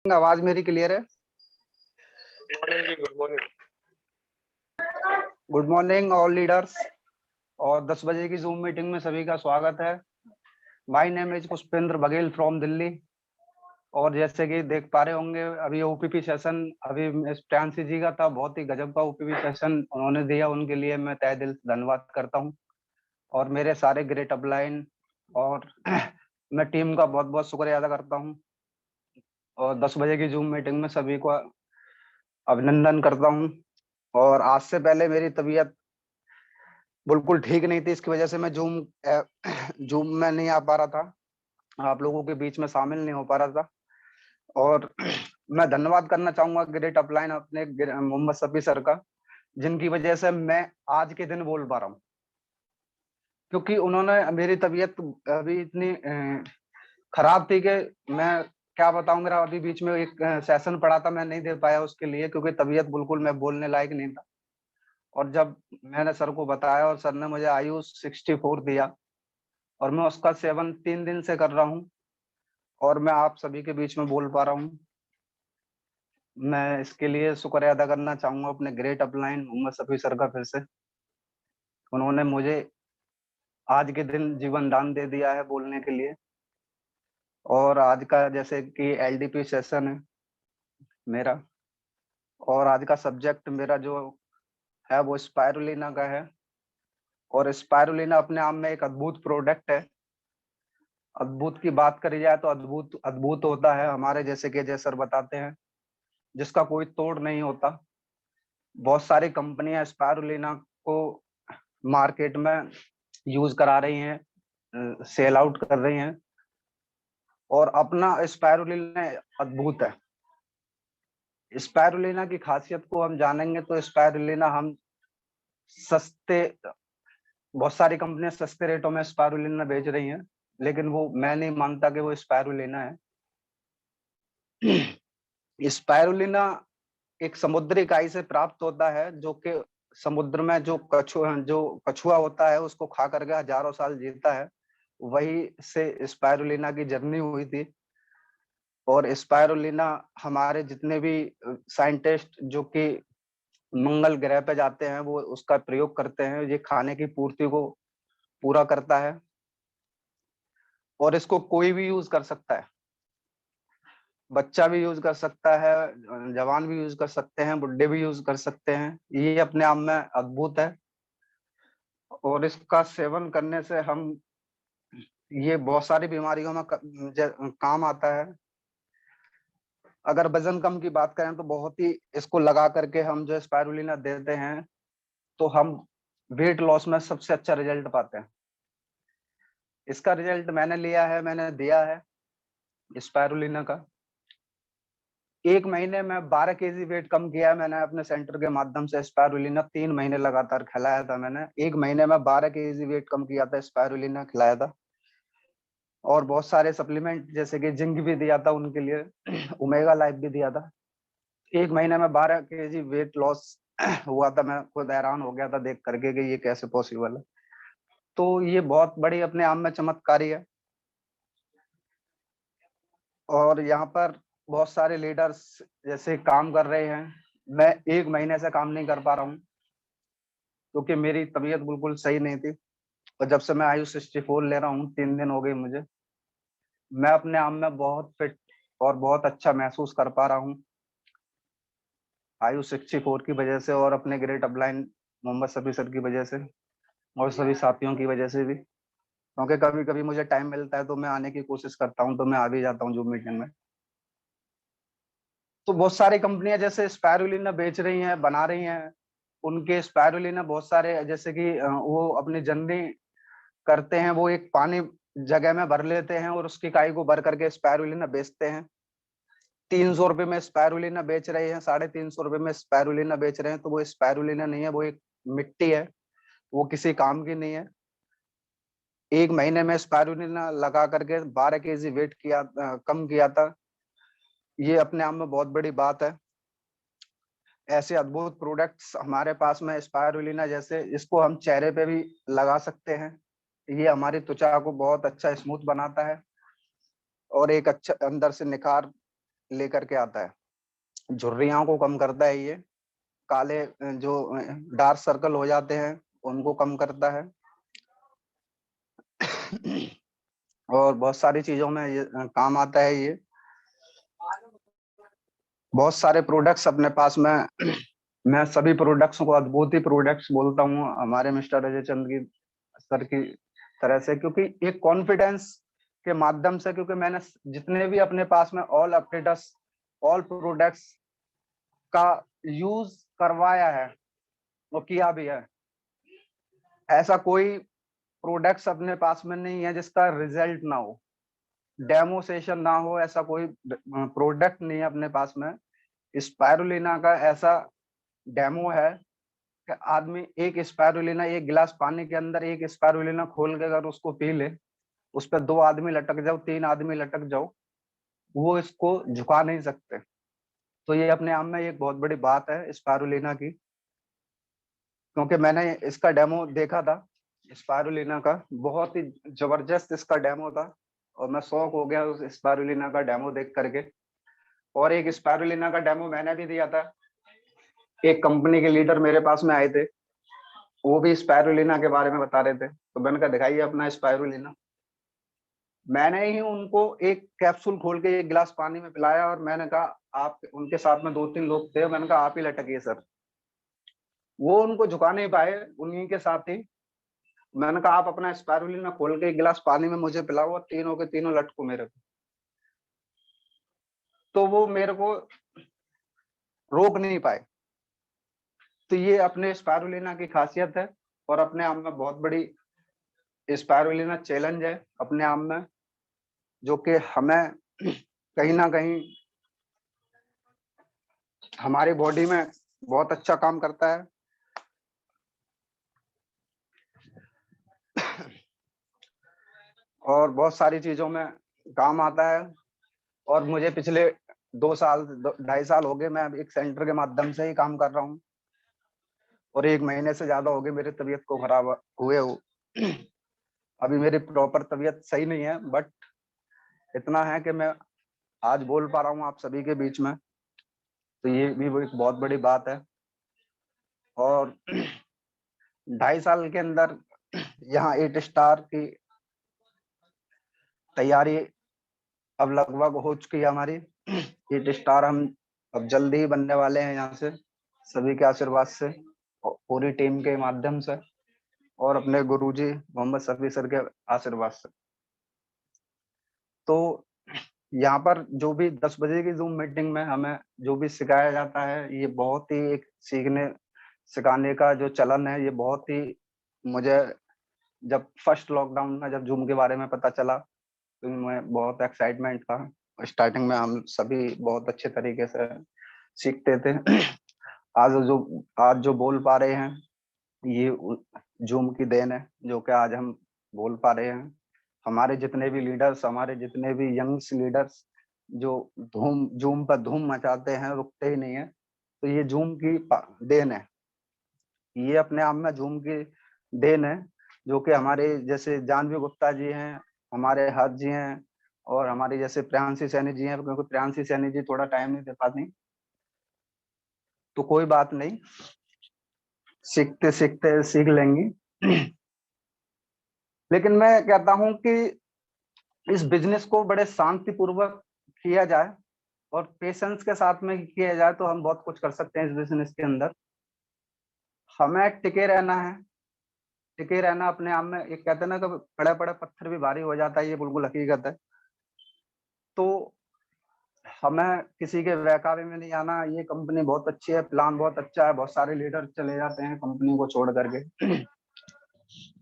आवाज मेरी क्लियर है? मॉर्निंग जी, good morning. Good morning all leaders. और 10 बजे की जूम मीटिंग में सभी का स्वागत है। My name is Pushpendra Baghel from Delhi. और जैसे कि देख पा रहे होंगे, अभी ओपीपी सेशन अभी प्रियांशी जी का था। बहुत ही गजब का ओपीपी सेशन उन्होंने दिया, उनके लिए मैं तहे दिल से धन्यवाद करता हूँ। और मेरे सारे ग्रेट अपलाइन और मैं टीम का बहुत बहुत शुक्रिया अदा करता हूँ। और 10 बजे की जूम मीटिंग में सभी को अभिनंदन करता हूँ। और आज से पहले मेरी तबीयत बिल्कुल ठीक नहीं थी, इसकी वजह से मैं जूम में नहीं आ पा रहा था, आप लोगों के बीच में शामिल नहीं हो पा रहा था। और मैं धन्यवाद करना चाहूंगा ग्रेट अपलाइन अपने मोहम्मद शफी सर का, जिनकी वजह से मैं आज के दिन बोल पा रहा हूँ। क्योंकि उन्होंने मेरी तबीयत अभी इतनी खराब थी कि मैं क्या बताऊं। मेरा अभी बीच में एक सेशन पड़ा था, मैं नहीं दे पाया उसके लिए, क्योंकि तबीयत बिल्कुल मैं बोलने लायक नहीं था। और जब मैंने सर को बताया और सर ने मुझे आयुष 64 दिया, और मैं उसका सेवन 3 दिन से कर रहा हूँ, और मैं आप सभी के बीच में बोल पा रहा हूँ। मैं इसके लिए शुक्रिया अदा करना चाहूंगा अपने great upline Mohammed Shafi sir का फिर से। उन्होंने मुझे आज के दिन जीवन दान दे दिया है बोलने के लिए। और आज का जैसे कि एलडीपी सेशन है मेरा, और आज का सब्जेक्ट मेरा जो है वो स्पायरुलिना का है। और स्पायरुलिना अपने आप में एक अद्भुत प्रोडक्ट है। अद्भुत की बात करी जाए तो अद्भुत अद्भुत होता है, हमारे जैसे कि जय सर बताते हैं, जिसका कोई तोड़ नहीं होता। बहुत सारी कंपनियां स्पायरुलिना को मार्केट में यूज करा रही हैं, सेल आउट कर रही हैं, और अपना स्पायरुलिना अद्भुत है। स्पायरुलिना की खासियत को हम जानेंगे तो स्पायरुलिना हम सस्ते, बहुत सारी कंपनियां सस्ते रेटों में स्पायरुलिना बेच रही हैं, लेकिन वो मैं नहीं मानता कि वो स्पायरुलिना है। स्पायरुलिना एक समुद्री इकाई से प्राप्त होता है, जो कि समुद्र में जो कछुआ होता है उसको खा करके हजारों साल जीता है। वही से स्पायरुलिना की जर्नी हुई थी। और स्पायरुलिना हमारे जितने भी साइंटिस्ट जो कि मंगल ग्रह पे जाते हैं वो उसका प्रयोग करते हैं। ये खाने की पूर्ति को पूरा करता है, और इसको कोई भी यूज कर सकता है। बच्चा भी यूज कर सकता है, जवान भी यूज कर सकते हैं, बुढ़े भी यूज कर सकते हैं। ये अपने आप में अद्भुत है। और इसका सेवन करने से हम ये बहुत सारी बीमारियों में काम आता है। अगर वजन कम की बात करें तो बहुत ही इसको लगा करके हम जो स्पायरुलिना देते हैं तो हम वेट लॉस में सबसे अच्छा रिजल्ट पाते हैं। इसका रिजल्ट मैंने लिया है, मैंने दिया है स्पायरुलिना का। 1 महीने में 12 kg वेट कम किया है मैंने अपने सेंटर के माध्यम से। स्पायरुलिना 3 महीने लगातार खिलाया था मैंने। 1 महीने में 12 kg वेट कम किया था, स्पायरुलिना खिलाया था। और बहुत सारे सप्लीमेंट जैसे कि जिंक भी दिया था उनके लिए, ओमेगा लाइफ भी दिया था। 1 महीने में 12 kg वेट लॉस हुआ था। मैं खुद हैरान हो गया था देख करके कि ये कैसे पॉसिबल है। तो ये बहुत बड़ी अपने आप में चमत्कारी है। और यहाँ पर बहुत सारे लीडर्स जैसे काम कर रहे हैं। मैं 1 महीने से काम नहीं कर पा रहा हूँ, क्योंकि मेरी तबीयत बिल्कुल सही नहीं थी। और जब से मैं आयुष 64 ले रहा हूँ, 3 दिन हो गए मुझे, मैं अपने आप में बहुत फिट और बहुत अच्छा महसूस कर पा रहा हूँ आयुष 64 की वजह से, और अपने great upline Mohammed Shafi sir की वजह से, और सभी साथियों की वजह से भी। क्योंकि कभी कभी मुझे टाइम मिलता है तो मैं आने की कोशिश करता हूँ, तो मैं आ भी जाता हूँ जूम मीटिंग में। तो बहुत सारी कंपनियां जैसे स्पायरुलिना बेच रही हैं, बना रही हैं। उनके स्पायरुलिना बहुत सारे जैसे कि वो अपनी जर्नी करते हैं, वो एक पानी जगह में भर लेते हैं और उसकी काई को भर करके स्पायरुलिना बेचते हैं। 300 रुपये में स्पायरुलिना बेच रहे हैं, 350 रुपये में स्पायरुलिना बेच रहे हैं। तो वो स्पायरुलिना नहीं है, वो एक मिट्टी है, वो किसी काम की नहीं है। 1 महीने में स्पायरुलिना लगा करके 12 kg वेट कम किया था। ये अपने आप में बहुत बड़ी बात है। ऐसे अद्भुत प्रोडक्ट्स हमारे पास में स्पायरुलिना जैसे, इसको हम चेहरे पे भी लगा सकते हैं। ये हमारी त्वचा को बहुत अच्छा स्मूथ बनाता है, और एक अच्छा अंदर से निखार लेकर के आता है, झुर्रियों को कम करता है, ये काले जो डार्क सर्कल हो जाते हैं उनको कम करता है। और बहुत सारी चीजों में ये काम आता है। ये बहुत सारे प्रोडक्ट्स अपने पास में मैं सभी प्रोडक्ट्स को अद्भुत ही प्रोडक्ट्स बोलता हूँ हमारे मिस्टर अजय चंद की सर की तरह से, क्योंकि एक कॉन्फिडेंस के माध्यम से, क्योंकि मैंने जितने भी अपने पास में ऑल अपडेट्स ऑल प्रोडक्ट्स का यूज करवाया है वो किया भी है, ऐसा कोई प्रोडक्ट्स अपने पास में नहीं है जिसका रिजल्ट ना हो, डेमो सेशन ना हो, ऐसा कोई प्रोडक्ट नहीं है अपने पास में। स्पायरुलिना का ऐसा डेमो है कि आदमी एक स्पायरुलिना, एक गिलास पानी के अंदर एक स्पायरुलिना खोल के अगर उसको पी ले, उस पर 2 आदमी लटक जाओ, 3 आदमी लटक जाओ, वो इसको झुका नहीं सकते। तो ये अपने आप में एक बहुत बड़ी बात है स्पायरुलिना की, क्योंकि मैंने इसका डेमो देखा था स्पायरुलिना का, बहुत ही जबरदस्त इसका डेमो था और मैं शौक हो गया उस स्पायरुलिना का डेमो देख करके। और एक स्पायरुलिना का डेमो मैंने भी दिया था, एक कंपनी के लीडर मेरे पास में आए थे, वो भी स्पायरुलिना के बारे में बता रहे थे, तो मैंने कहा दिखाइए अपना स्पायरुलिना। मैंने ही उनको एक कैप्सूल खोल के एक गिलास पानी में पिलाया और मैंने कहा आप, उनके साथ में 2-3 लोग थे, मैंने कहा आप ही लटकिए सर। वो उनको झुका नहीं पाए, उन्हीं के साथ ही मैंने कहा आप अपना स्पायरुलिना खोल के एक गिलास पानी में मुझे पिलाओ, और तीनों के तीनों लटको मेरे को। तो वो मेरे को रोक नहीं पाए। तो ये अपने स्पायरुलिना की खासियत है और अपने आप में बहुत बड़ी स्पायरुलिना चैलेंज है अपने आप में, जो कि हमें कहीं ना कहीं हमारी बॉडी में बहुत अच्छा काम करता है। और बहुत सारी चीजों में काम आता है। और मुझे पिछले 2-2.5 साल हो गए, मैं एक सेंटर के माध्यम से ही काम कर रहा हूँ और 1 महीने से ज्यादा हो गए मेरी तबीयत को खराब हुए हो। अभी मेरी प्रॉपर तबीयत सही नहीं है, बट इतना है कि मैं आज बोल पा रहा हूँ आप सभी के बीच में, तो ये भी वो एक बहुत बड़ी बात है। और 2.5 साल के अंदर यहाँ 8 स्टार की तैयारी अब लगभग हो चुकी है हमारी। 8 स्टार हम अब जल्दी ही बनने वाले हैं यहाँ से, सभी के आशीर्वाद से और पूरी टीम के माध्यम से और अपने गुरुजी मोहम्मद शफी सर के आशीर्वाद से। तो यहाँ पर जो भी 10 बजे की जूम मीटिंग में हमें जो भी सिखाया जाता है, ये बहुत ही एक सीखने सिखाने का जो चलन है, ये बहुत ही, मुझे जब फर्स्ट लॉकडाउन में जब जूम के बारे में पता चला तो मैं बहुत एक्साइटमेंट था। स्टार्टिंग में हम सभी बहुत अच्छे तरीके से सीखते थे। आज जो बोल पा रहे हैं, ये जूम की देन है, जो कि आज हम बोल पा रहे हैं। हमारे जितने भी लीडर्स, हमारे जितने भी यंग्स लीडर्स जो धूम जूम पर धूम मचाते हैं, रुकते ही नहीं है, तो ये जूम की देन है। ये अपने आप में जूम की देन है, जो कि हमारे जैसे जानवी गुप्ता जी हैं, हमारे हर्ष जी हैं और हमारे जैसे प्रियांशी सैनी जी हैं, क्योंकि प्रियांशी सैनी जी थोड़ा टाइम नहीं दे पाती, तो कोई बात नहीं, सीखते सीखते सीख लेंगी। लेकिन मैं कहता हूं कि इस बिजनेस को बड़े शांतिपूर्वक किया जाए और पेशेंस के साथ में किया जाए तो हम बहुत कुछ कर सकते हैं इस बिजनेस के अंदर। हमें टिके रहना है, टिके रहना अपने आप में, एक कहते हैं ना कि बड़ा बड़ा पत्थर भी भारी हो जाता है, ये बिल्कुल हकीकत है। तो हमें किसी के बहकावे में नहीं आना। ये कंपनी बहुत अच्छी है, प्लान बहुत अच्छा है, बहुत सारे लीडर चले जाते हैं कंपनी को छोड़ करके।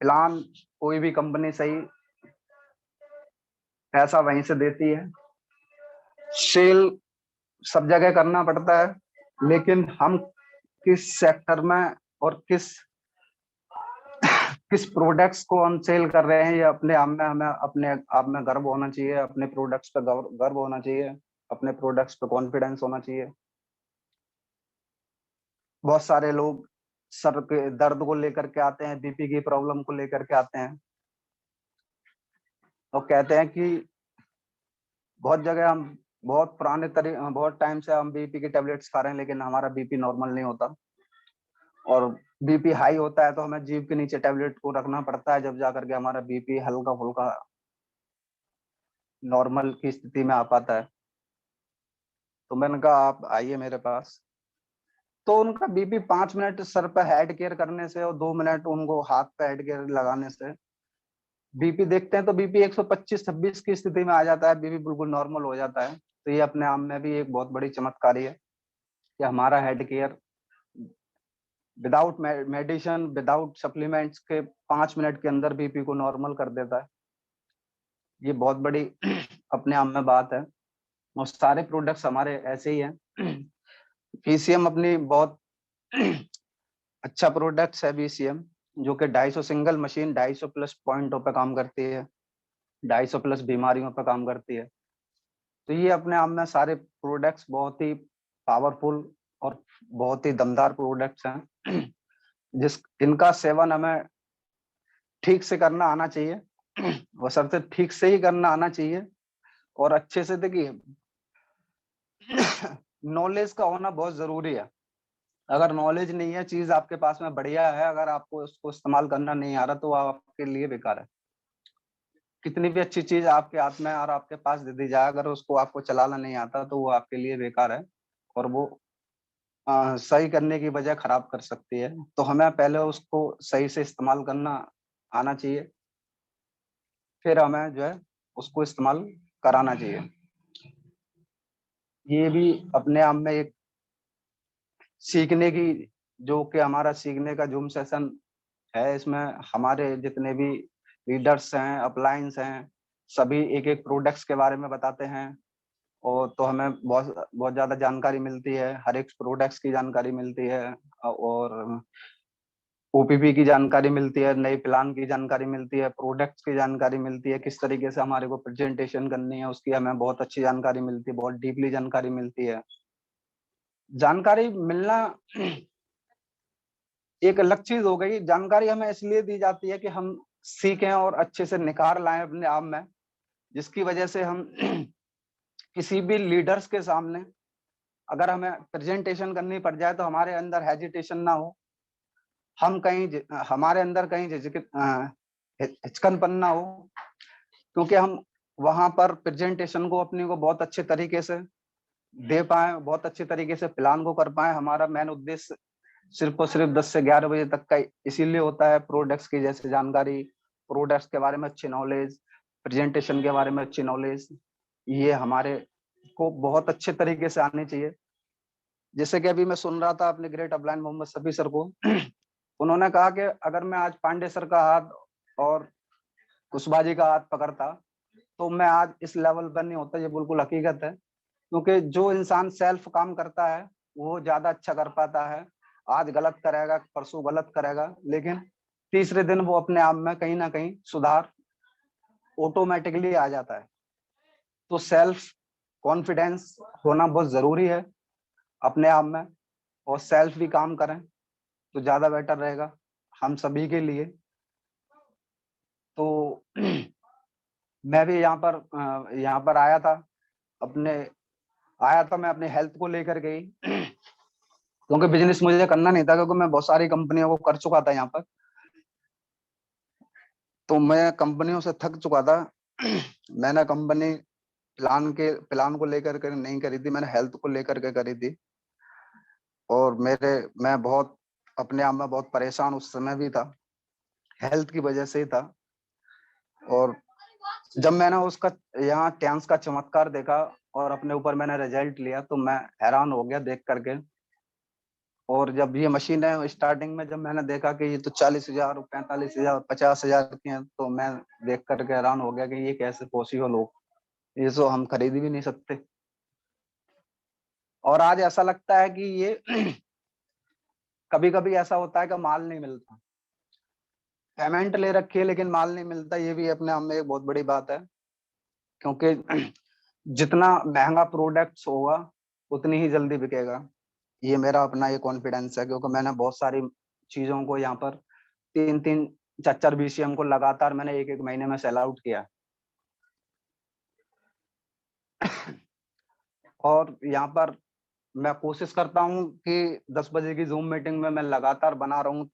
प्लान कोई भी कंपनी सही पैसा वहीं से देती है, सेल सब जगह करना पड़ता है, लेकिन हम किस सेक्टर में और किस किस प्रोडक्ट्स को हम सेल कर रहे हैं, ये अपने आप में हमें अपने आप में गर्व होना चाहिए, अपने प्रोडक्ट्स पे गर्व होना चाहिए, अपने प्रोडक्ट्स पे कॉन्फिडेंस होना चाहिए। बहुत सारे लोग सर के दर्द को लेकर के आते हैं, बीपी की प्रॉब्लम को लेकर के आते हैं और कहते हैं कि बहुत जगह हम बहुत बहुत टाइम से हम बीपी की टेबलेट्स खा रहे हैं, लेकिन हमारा बीपी नॉर्मल नहीं होता। और बीपी हाई होता है तो हमें जीभ के नीचे टेबलेट को रखना पड़ता है, जब जाकर के हमारा बीपी हल्का फुल्का नॉर्मल की स्थिति में आ पाता है। तो मैंने कहा आप आइए मेरे पास। तो उनका बीपी 5 मिनट सर पे हेड केयर करने से और 2 मिनट उनको हाथ पे हेड केयर लगाने से बीपी देखते हैं तो बीपी 125-26 की स्थिति में आ जाता है, बीपी बिल्कुल नॉर्मल हो जाता है। तो ये अपने आप में भी एक बहुत बड़ी चमत्कारी है कि हमारा head care without medicine, without supplements के 5 मिनट के अंदर बीपी को नॉर्मल कर देता है। ये बहुत बड़ी अपने आप में बात है, और सारे प्रोडक्ट्स हमारे ऐसे ही हैं। पीसीएम अपनी बहुत अच्छा प्रोडक्ट्स है बीसीएम, जो कि 250 सिंगल मशीन 250 प्लस पॉइंटों पे काम करती है, 250 प्लस बीमारियों पे काम करती है। तो ये अपने आप में सारे प्रोडक्ट्स बहुत ही पावरफुल और बहुत ही दमदार प्रोडक्ट्स हैं, जिस इनका सेवन हमें ठीक से करना आना चाहिए। बशर्ते ठीक से ही करना आना चाहिए, और अच्छे से देखिए नॉलेज का होना बहुत जरूरी है। अगर नॉलेज नहीं है, चीज आपके पास में बढ़िया है, अगर आपको उसको इस्तेमाल करना नहीं आ रहा तो वो आपके लिए बेकार है। कितनी भी अच्छी चीज आपके हाथ में और आपके पास दे दी जाए, अगर उसको आपको चलाना नहीं आता तो वो आपके लिए बेकार है, और वो सही करने की बजाय खराब कर सकती है। तो हमें पहले उसको सही से इस्तेमाल करना आना चाहिए, फिर हमें जो है उसको इस्तेमाल कराना चाहिए। ये भी अपने आप में एक सीखने की, जो कि हमारा सीखने का जूम सेशन है। इसमें हमारे जितने भी लीडर्स हैं, अपलायंस हैं, सभी एक एक प्रोडक्ट्स के बारे में बताते हैं, और तो हमें बहुत बहुत ज्यादा जानकारी मिलती है, हर एक प्रोडक्ट्स की जानकारी मिलती है, और ओपीपी की जानकारी मिलती है, नई प्लान की जानकारी मिलती है, प्रोडक्ट्स की जानकारी मिलती है, किस तरीके से हमारे को प्रेजेंटेशन करनी है उसकी हमें बहुत अच्छी जानकारी मिलती है, बहुत डीपली जानकारी मिलती है। जानकारी मिलना एक अलग चीज हो गई। जानकारी हमें इसलिए दी जाती है कि हम सीखें और अच्छे से निखार लाएं अपने आप में, जिसकी वजह से हम किसी भी लीडर्स के सामने अगर हमें प्रेजेंटेशन करनी पड़ जाए तो हमारे अंदर हेजिटेशन ना हो, हम हमारे अंदर कहीं हिचकनपन ना हो, क्योंकि हम वहां पर प्रेजेंटेशन को अपने को बहुत अच्छे तरीके से दे पाए, बहुत अच्छे तरीके से प्लान को कर पाए। हमारा मेन उद्देश्य सिर्फ और सिर्फ 10 से 11 बजे तक का इसीलिए होता है, प्रोडक्ट्स की जैसे जानकारी, प्रोडक्ट्स के बारे में अच्छी नॉलेज, प्रेजेंटेशन के बारे में अच्छी नॉलेज, ये हमारे को बहुत अच्छे तरीके से आनी चाहिए। जैसे कि अभी मैं सुन रहा था अपने great upline Mohammed Shafi sir को, उन्होंने कहा कि अगर मैं आज पांडे सर का हाथ और कुशवाहा जी का हाथ पकड़ता तो मैं आज इस लेवल पर नहीं होता। ये बिल्कुल हकीकत है, क्योंकि जो इंसान सेल्फ काम करता है वो ज्यादा अच्छा कर पाता है। आज गलत करेगा, परसों गलत करेगा, लेकिन तीसरे दिन वो अपने आप में कहीं ना कहीं सुधार ऑटोमेटिकली आ जाता है। तो सेल्फ कॉन्फिडेंस होना बहुत जरूरी है अपने आप में, और सेल्फ भी काम करें तो ज्यादा बेटर रहेगा हम सभी के लिए। तो मैं भी यहाँ पर अपने आया था मैं अपने हेल्थ को लेकर के ही, क्योंकि बिजनेस मुझे करना नहीं था, क्योंकि मैं बहुत सारी कंपनियों को कर चुका था यहाँ पर। तो मैं कंपनियों से थक चुका था। मैंने कंपनी प्लान को लेकर के नहीं करी थी, मैंने हेल्थ को लेकर के करी थी। और मैं बहुत अपने आप में बहुत परेशान उस समय भी था, हेल्थ की वजह से ही था। और जब मैंने उसका यहाँ टेंस का चमत्कार देखा और अपने ऊपर मैंने रिजल्ट लिया, तो मैं हैरान हो गया देख करके। और जब ये मशीन है स्टार्टिंग में जब मैंने देखा कि ये तो 40,000, 45,000, 50,000 की हैं, तो मैं देख करके हैरान हो गया कि ये कैसे पॉसिबल हो, ये तो हम खरीद भी नहीं सकते। और आज ऐसा लगता है कि ये कभी कभी ऐसा होता है कि माल नहीं मिलता, पेमेंट ले रखी है लेकिन माल नहीं मिलता। ये भी अपने आप में एक बहुत बड़ी बात है, क्योंकि जितना महंगा प्रोडक्ट्स होगा उतनी ही जल्दी बिकेगा। ये मेरा अपना ये कॉन्फिडेंस है, क्योंकि मैंने बहुत सारी चीजों को यहाँ पर 3-3, 4-4 बीसीएम को लगातार मैंने एक एक महीने में सेल आउट किया। और यहाँ पर मैं कोशिश करता हूँ कि 10 बजे की ज़ूम मीटिंग में मैं लगातार बना रहूँ।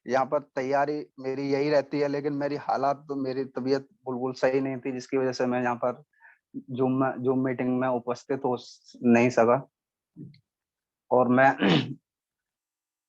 यहाँ पर तैयारी मेरी यही रहती है, लेकिन मेरी हालात तो मेरी तबीयत बिल्कुल सही नहीं थी, जिसकी वज़ह से मैं यहाँ पर ज़ूम मीटिंग में उपस्थित हो नहीं सका। और मैं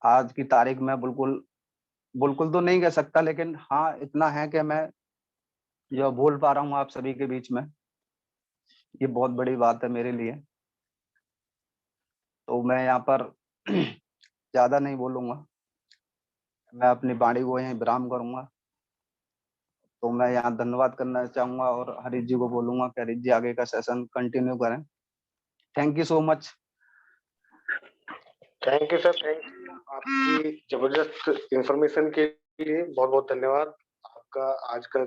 आज की तारीख में बिल्कुल तो नहीं कह सकता, लेकिन हाँ, इतना है कि मैं जो बोल पा रहा हूँ आप सभी के बीच में, ये बहुत बड़ी बात है मेरे लिए। तो मैं यहाँ पर ज़्यादा नहीं बोलूँगा, मैं अपनी वाणी को यहीं विराम करूँगा। तो मैं यहाँ धन्यवाद करना चाहूँगा और हरीश जी को बोलूँगा कि हरीश जी आगे का सेशन कंटिन्यू करें। Thank you so much. Thank you sir, thank you आपकी जबरदस्त इंफॉर्मेशन के लिए। बहुत बहुत धन्यवाद। आपका आज का